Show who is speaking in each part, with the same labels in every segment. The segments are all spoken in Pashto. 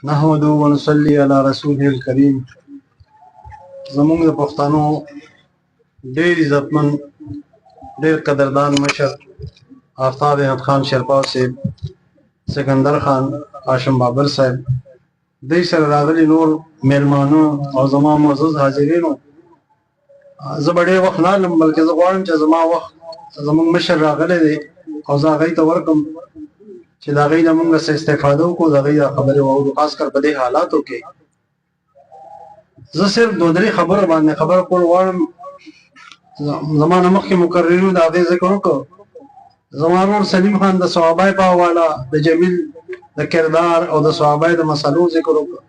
Speaker 1: نحمده ونصلي على رسوله الكريم. زمونږ د پښتنو ډېر عزتمن ډېر قدردان مشر آفتاب احمد خان شیرپا صاحب، سکندر خان، هاشم بابر صاحب، دوی سره راغلي نور میلمانو او زما معزز حاضرینو، زه به ډېر وخت نه لرم، بلکې زه غواړم چې زما وخت زموږ مشر راغلی دی او زه هغوی ته ورکړم چې د هغوی نه موږ څه استفاده وکړو، د هغوی دا خبرې واورو، خاص کر په دې حالاتو کې. زه صرف دو درې خبره باندې خبره کول غواړم. زما نه مخکې مقررینو د هغې ذکر وکړو. زما ورور سلیم خان د صحابه په حواله د جمیل د کردار او د صحابه د مسلو ذکر وکړو.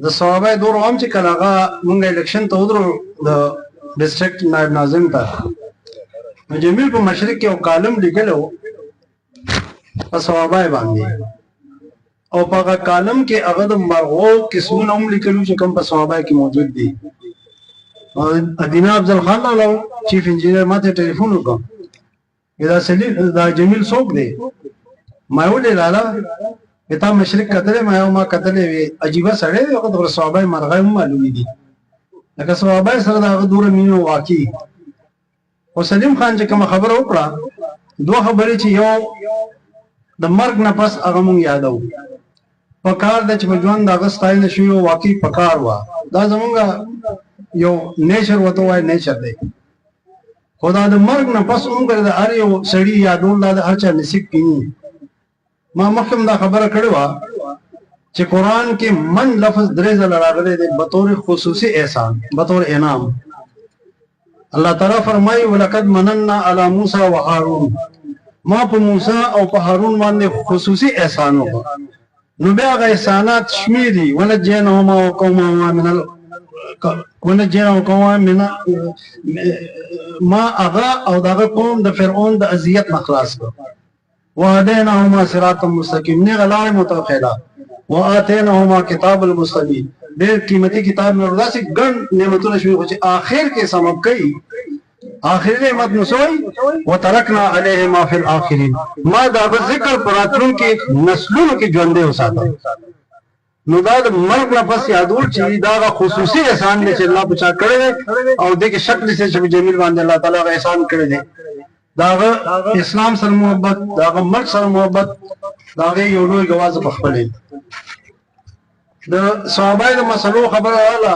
Speaker 1: د صحابه دور هم چې کله هغه مونږ الیکشن ته ودرو د ډسټرکټ نائب ناظم ته، نو جمیل په مشرق کې یو کالم لیکلی و په صحابه باندې، او په هغه کالم کې هغه د مرغو قسمونه هم لیکلي چې کوم په صحابه کې موجود دي. ادینه افضل خان لاله چیف انجینر ما ته ټلیفون وکړ، دا جمیل څوک دی؟ ما ویلې لاله تا مشرق کتلې؟ ما کتلې وي، عجیبه سړی دی، هغه د صحابه مرغۍ هم معلومې دي، لکه صحابه سره د هغه دومره مینه واقعي. خو سلیم خان چې کومه خبره وکړه، دوه خبرې چې یو د مرګ نه پس هغه مونږ یادو، پکار ده چې په ژوند د هغه ستاینه شوي او واقعي پکار وه. دا زمونږ یو نیچر ورته وایي، نیچر دی. خو دا د مرګ نه پس عمر د هر یو سړي یادول دا د هر چا نصیب کې نه. ما مخکې دا خبره کړې وه چې قرآن کې من لفظ درې ځله راغلی دی بطور خصوصي احسان، بطور انعام. الله تعالی فرمایي ولقد مننا علی موسی و هارون، ما په موسی او په هارون باندې خصوصي احسان وکړ. نو بیا هغه احسانات شمیري، ونجیناهما وقومهما من ما هغه او دغه قوم د فرعون د اذیت نه خلاص کړ. وهدیناهما صراطا مستقیم، نیغه لارې متوخیله. وآتیناهما کتاب المستبین، ډېر قیمتي کتاب مې داسې ګڼ نعمتونه شوي، خو چې آخر کې سبب کوي آخري نعمت نو سوی وترکنا علیهما فی الاخرین، ما دا به ذکر پر راتلونکي نسلونو کې ژوندی وساتم. نو دا د مرګ نه پس یادول چې دا خصوصي احسان دی چې الله په چا کړی دی، او دې کې شک نشته چې جمیل باندې الله تعالی هغه احسان کړی دی. دا اسلام سره محبت، دا ملک سره محبت، دا یو لوی ګواز په خپلې. د صحابه د مسلو خبره واله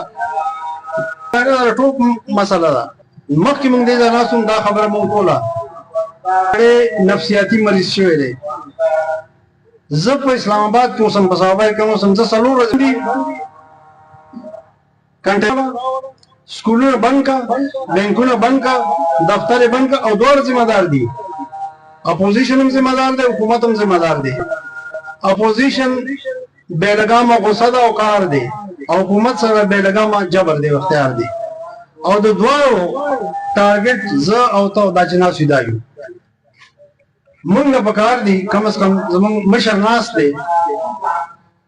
Speaker 1: دا ټوک مسله ده. مخکې موږ دې ځای دا خبره مو کوله، نفسیاتي مریض شوی دی. زه په اسلام آباد کې اوسم، په صحابه کې اوسم، زه څلور ورځې کنټرول سکولونه بند کا، بینکونه بند کا، دفتر بند کا، او دوه ذمہ دار دي. اپوزیشن هم ذمہ دار دی، حکومت هم ذمہ دار دی. اپوزیشن بے لګامه غصه ده او کار دی، او حکومت سره بے لګامه جبر دی، اختیار دی. او د دوه ټارګټ زه او ته دا چې ناس ودا یو، مونږ نه پکار دي کم از کم زمونږ مشر ناس دی،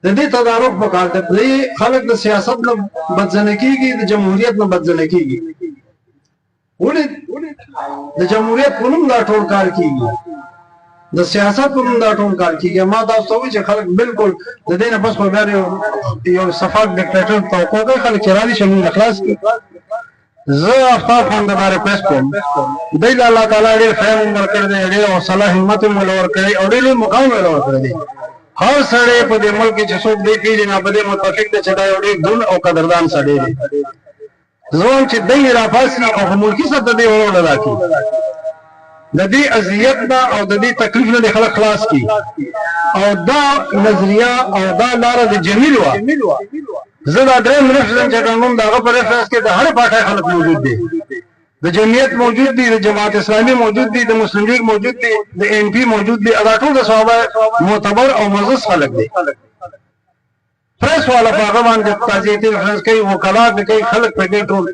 Speaker 1: د دې تدارک پکار دی. خلک د سیاست نه بدزنه کیږي، د جمهوریت نه بدزنه کیږي. ولې د جمهوریت په نوم دا ټول کار کیږي، د سیاست په نوم دا ټول کار کیږي. ما تاسو ته وایي چې خلک بالکل د دې نه پس خو بیا یو صفاق ډیکټیټر توقع کوي، خلک چې راځي چې موږ خلاص کړو. زه آفتاب خان د باره پیس کوم، دی له الله تعالی ډېر خیر عمر کړی دی، ډېر حوصله همت هم ولور کړی، او ډېر مقام ولور کړی دی. هر سړی په دې ملک کې چې څوک دی پیژني په دې متفق دی چې دا یو ډېر دون او قدردان سړی دی. زه وایم چې دی راپاسي او په ملکي سطح دې ورور ادا کړي، د دې اذیت نه او د دې تکلیف نه دې خلک خلاص کړي. او دا نظریه او دا لاره د جمیل وه. زه دا درېیم ریفرنس چې کوم د هغه په ریفرنس کې د هرې پارټۍ خلک موجود دي، د جمعیت موجود دي، د جماعت اسلامي موجود دي، د مسلم لیگ موجود دي، د ان پی موجود دي. دا ټول د صحابه معتبر او معزز خلک دي. پریس والا په هغه باندې تعزیتي ریفرنس کوي، وکالات کوي، خلک په دې ټول.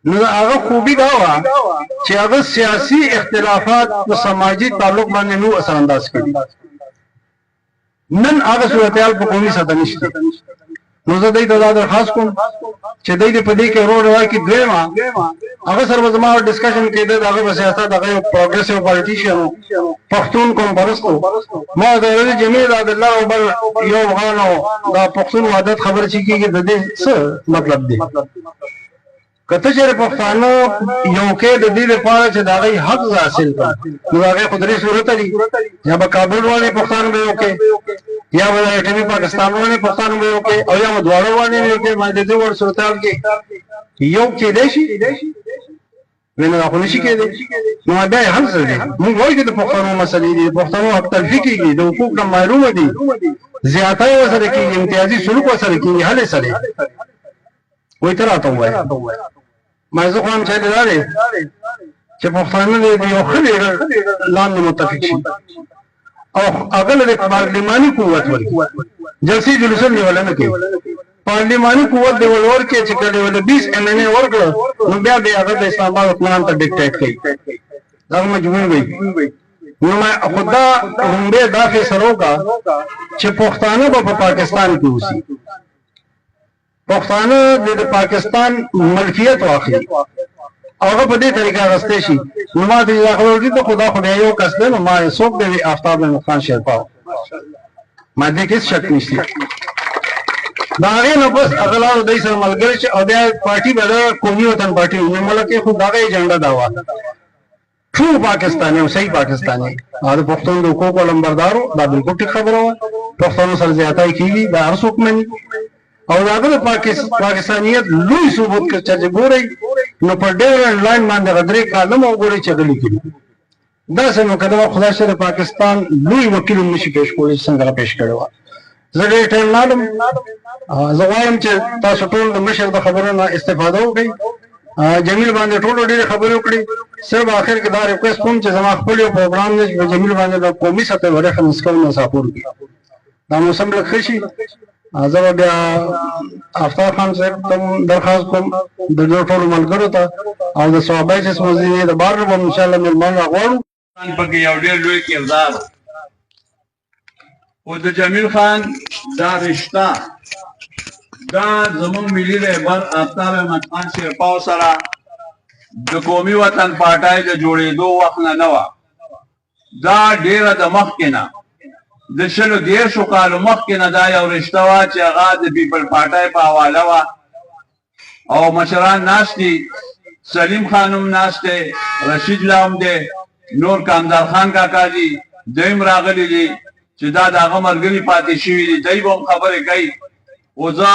Speaker 1: نو هغه خوبي دا وه چې هغه سیاسي اختلافات په سماجي تعلق باندې نو اثر انداز کړي. نن هغه صورتحال په قومي سطح نشته. نو زه دوی ته دا درخواست کوم چې دوی دې په دې کې رول راکړي. دویمه هغه سره به زما ډسکشن کېده د هغه په سیاست هغه یو پروګرسیو پالیټیشین و پښتون قومپرست و. ما ورته ویل جمیل عبدالله او بل یو افغان و دا پښتون وحدت خبره چې کېږي د دې څه مطلب دی؟ که ته چېرې پښتانه یو کې د دې لپاره چې د هغوی حق حاصل کړي نو د هغې خو درې صورته دي، یا به کابل والے پښتانه به یو کې، یا به د ایټمي پاکستان والے پښتانه به یو کې، او یا به دواړه والے به یو کې. باندې د دې وړ صورتحال کې یو کېدی شي؟ وینه دا خو نشي کېدی. نو بیا یې حل څه دی؟ موږ وایو چې د پښتنو مسلې دي، د پښتنو حق تلفي کېږي، د حقوق نه محرومه دي، زیاتی ورسره کېږي، امتیازي سلوک ورسره کېږي، حل یې څه دی؟ وایي ته راته ووایه. ما زه خو هم چا دا دی چې پښتانه د یو ښه لیډر لاندې متفق شي او هغه له پارلماني قوت ورکړي. جلسې جلوسونه نیول نه کوي، پارلماني قوت دی ول ورکړي چې کله ول 20 MNA ورکړه نو بیا به هغه د اسلام آباد حکمران ته ډیکټیټ کوي، دا مجبور وي. نو ما خدا هم به دا فیصله وکړه چې پښتانه به په پاکستان کې اوسي، پښتانه د پاکستان ملکیت واخلي او هغه په دې طریقه اخیستی شي. نو ما ته دا خبره وکړي ته خدا خدای یو کس دی، نو ما څوک دی؟ آفتاب احمد خان شیرپا. ما دې کې هېڅ شک نشته. د هغې نه بس هغه لاړو دوی سره ملګری شي او بیا پارټي به د قومي وطن پارټي وي. ملک یې خو د هغه ایجنډا دا وه ټول پاکستاني او صحیح پاکستاني او د پښتون د حقوقو لمبردارو. دا بالکل ټیک خبره وه. پښتنو سره زیاتی کېږي دا هر څوک مني او د هغه د پاکستانیت لوی ثبوت که چې ګورئ نو په ډیورنډ لاین باندې هغه درې کالم وګورئ چې هغه لیکلي. داسې مقدمه خدای شته د پاکستان لوی وکیل هم نشي پېښ کولی چې څنګه هغه پېښ کړې وه. زه ډېر ټایم نه لرم، زه غواړم چې تاسو ټول د مشر د خبرو نه استفاده وکړئ. جمیل باندې ټولو ډېرې خبرې وکړي. صرف آخر کې دا ریکویسټ کوم چې زما خپل یو پروګرام دی چې په جمیل باندې د قومي سطحې ریفرنس کوم مسافر کړي. دا موسم لږ ښه شي. زه به بیا آفتاب خان صاحب ته درخواست کوم د دې ټولو ملګرو ته او د صحابه چې موزي د بار به انشاءالله مېلمانه راغواړو.
Speaker 2: پکې یو ډېر لوی کردار او د جمیل خان دا رشته دا زموږ ملي رهبر آفتاب احمد خان شیرپا سره د قومي وطن پارټۍ د جوړېدو وخت نه وه. دا ډېره د مخکې نه د 110 کالو مخکې نه دا یو رشته وه چې هغه د پیپل پارټۍ په حواله وه او مشران ناست دي، سلیم خان هم ناست دی، رشید لا هم دی، نور کامدار خان کاکا دي، دوی هم راغلي دي چې دا د هغه ملګري پاتې شوي دي، دوی به هم خبرې کوي. خو زه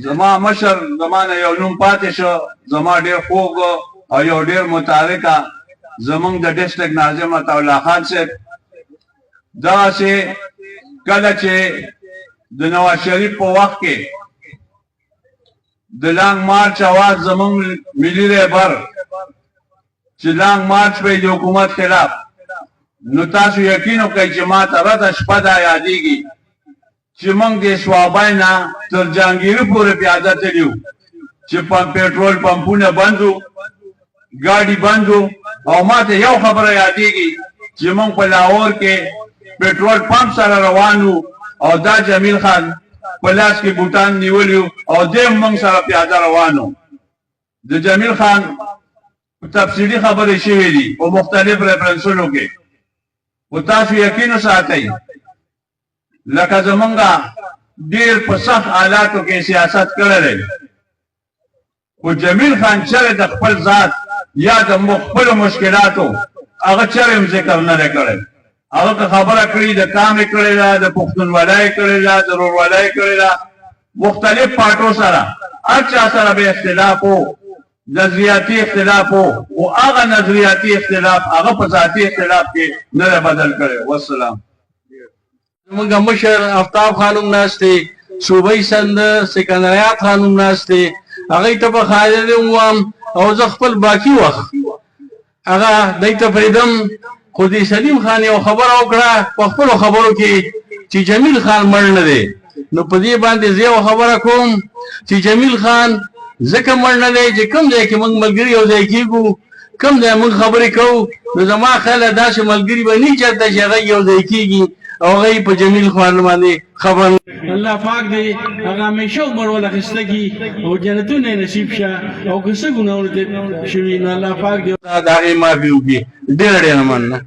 Speaker 2: زما مشر زما نه یو نوم پاتې شو، زما ډېر خوږ او یو ډېر متحرکه زمونږ د ډسټرکټ ناظم عطاالله خان صاحب. دغسې کله چې د نواز شریف په وخت کې د لانګ مارچ اواز زمونږ ملي رهبر چې لانګ مارچ به د حکومت خلاف، نو تاسو یقین وکړئ چې ما ته رده شپه دا یادېږي چې موږ د سوابۍ نه تر جهانګیري پورې پیاده تللي وو چې پټرول پمپونه بند وو، ګاډي بند وو. او ما ته یو خبره یادېږي چې موږ په لاهور کې پټرول پمپ سره روان وو او دا جمیل خان په لاس کې بوټان نیولي وو او دی هم موږ سره پیاده روان وو. د جمیل خان تفصیلي خبرې شوې دي په مختلف ریفرنسونو کې، خو تاسو یقین وساتئ لکه زمونږه ډېر په سخت حالاتو کې سیاست کړی دی، خو جمیل خان چېرې د خپل ذات یا د خپلو مشکلاتو هغه چېرې هم ذکر نه دی کړی. هغه که خبره کړې د کام یې کړې ده، د پښتونولۍ یې کړې ده، د ورورولۍ یې کړې ده، مختلف پارټو سره هر چا سره به اختلاف و، نظریاتي اختلاف و، او هغه نظریاتي اختلاف هغه په ذاتي اختلاف کې نه دی بدل کړی. والسلام.
Speaker 3: زمونږ مشر آفتاب خان هم ناست دی، صوبۍ سند سکندریات خان هم ناست دی، هغوی ته به خاطر ووایم او زه خپل باقي وخت هغه دی ته پرېږدم. خو د سلیم خان یو خبره وکړه په خپلو خبرو کې چې جمیل خان مړ نه دی، نو په دې باندې زه یو خبره کوم چې جمیل خان ځکه مړ نه دی چې کوم ځای کې موږ ملګري یو ځای کېږو، کوم ځای موږ خبرې کوو، نو زما خیال داسې ملګري به نه چېرته چې هغه یو ځای کېږي او غي په جمیل خوان باندې خبر الله پاک دې هغه همیشه عمر ولا خسته کی او جنتونه نصیب شه او که څه ګناونه دې شوي نو الله پاک دې دا هغه معافي وکړي ډېر ډېر مننه